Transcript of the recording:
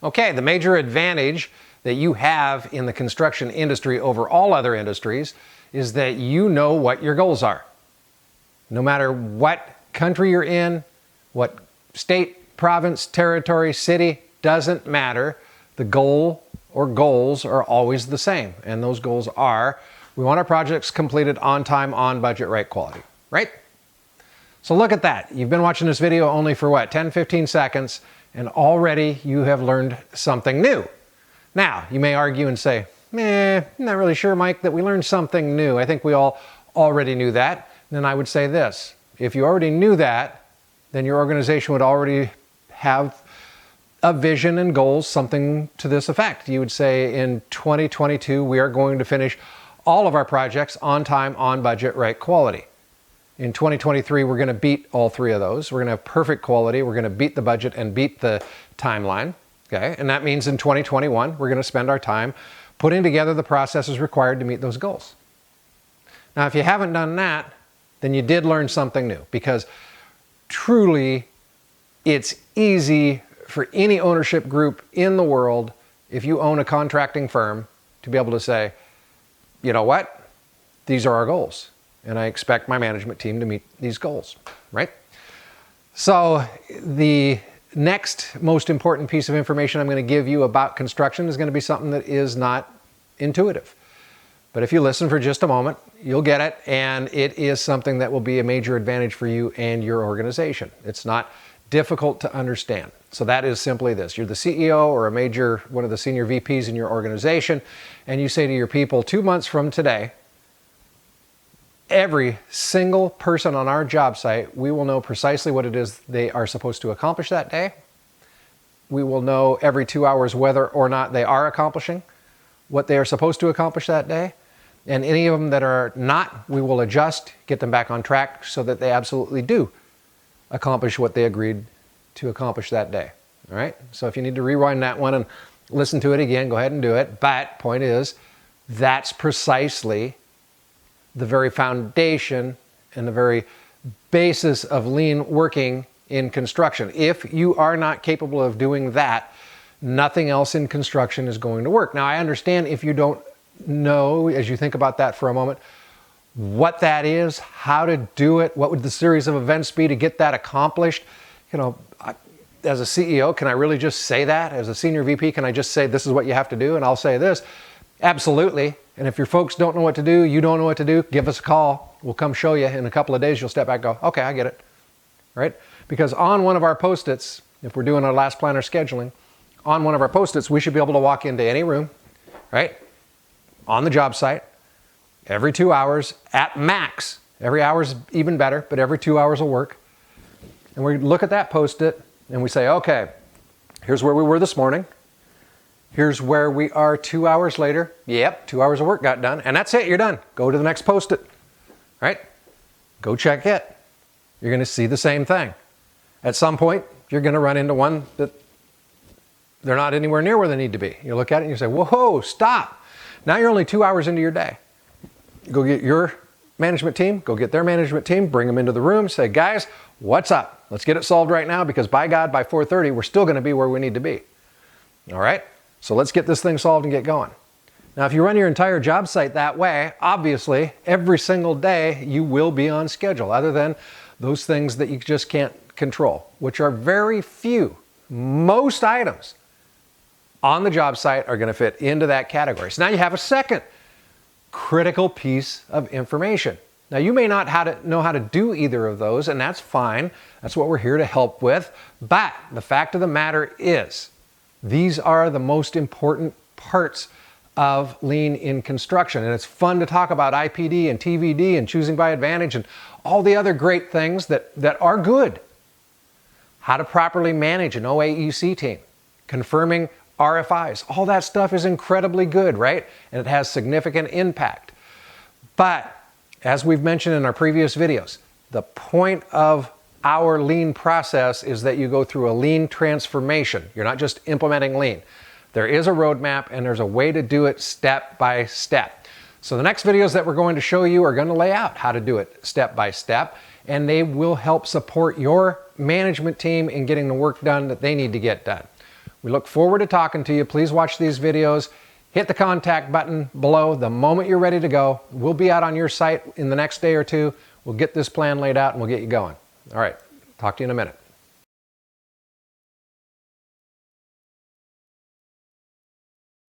Okay, the major advantage that you have in the construction industry over all other industries is that you know what your goals are. No matter what country you're in, what state, province, territory, city, doesn't matter. The goal or goals are always the same. And those goals are, we want our projects completed on time, on budget, right quality, right? So look at that. You've been watching this video only for what, 10, 15 seconds, and already you have learned something new. Now, you may argue and say, I'm not really sure, Mike, that we learned something new. I think we all already knew that. Then I would say this, if you already knew that, then your organization would already have a vision and goals, something to this effect. You would say in 2022, we are going to finish all of our projects on time, on budget, right quality. In 2023, we're going to beat all three of those. We're going to have perfect quality. We're going to beat the budget and beat the timeline. Okay, and that means in 2021, we're going to spend our time putting together the processes required to meet those goals. Now, if you haven't done that, then you did learn something new, because truly it's easy for any ownership group in the world, if you own a contracting firm, to be able to say, you know what, these are our goals, and I expect my management team to meet these goals, right? So the next most important piece of information I'm going to give you about construction is going to be something that is not intuitive. But if you listen for just a moment, you'll get it, and it is something that will be a major advantage for you and your organization. It's not difficult to understand. So that is simply this. You're the CEO or one of the senior VPs in your organization, and you say to your people, 2 months from today, every single person on our job site, we will know precisely what it is they are supposed to accomplish that day. We will know every 2 hours whether or not they are accomplishing what they are supposed to accomplish that day. And any of them that are not, we will adjust, get them back on track so that they absolutely do accomplish what they agreed to accomplish that day. All right? So if you need to rewind that one and listen to it again, go ahead and do it. But point is, that's precisely the very foundation and the very basis of lean working in construction. If you are not capable of doing that, nothing else in construction is going to work. Now, I understand if you don't know, as you think about that for a moment, what that is, how to do it, what would the series of events be to get that accomplished. You know, as a CEO, can I really just say that? As a senior VP, can I just say this is what you have to do? And I'll say this, absolutely. And if your folks don't know what to do, you don't know what to do, give us a call. We'll come show you. In a couple of days, you'll step back and go, okay, I get it, right? Because on one of our Post-its, if we're doing our last planner scheduling, on one of our Post-its, we should be able to walk into any room, right? On the job site, every 2 hours at max. Every hour is even better, but every 2 hours will work. And we look at that Post-it and we say, okay, here's where we were this morning. Here's where we are 2 hours later. Yep, 2 hours of work got done. And that's it, you're done. Go to the next Post-it, right? Go check it. You're going to see the same thing. At some point, you're going to run into one that they're not anywhere near where they need to be. You look at it and you say, whoa, stop. Now you're only 2 hours into your day. Go get your management team, go get their management team, bring them into the room, say, guys, what's up? Let's get it solved right now, because by God, by 4:30, we're still going to be where we need to be. All right? So let's get this thing solved and get going. Now, if you run your entire job site that way, obviously, every single day you will be on schedule, other than those things that you just can't control, which are very few. Most items on the job site are going to fit into that category. So now you have a second critical piece of information. Now, you may not know how to do either of those, and that's fine. That's what we're here to help with. But the fact of the matter is, these are the most important parts of lean in construction. And it's fun to talk about IPD and TVD and choosing by advantage and all the other great things that are good. How to properly manage an OAEC team, confirming RFIs, all that stuff is incredibly good, right? And it has significant impact. But as we've mentioned in our previous videos, the point of our lean process is that you go through a lean transformation. You're not just implementing lean. There is a roadmap and there's a way to do it step by step. So the next videos that we're going to show you are going to lay out how to do it step by step, and they will help support your management team in getting the work done that they need to get done. We look forward to talking to you. Please watch these videos. Hit the contact button below the moment you're ready to go. We'll be out on your site in the next day or two. We'll get this plan laid out and we'll get you going. All right, talk to you in a minute.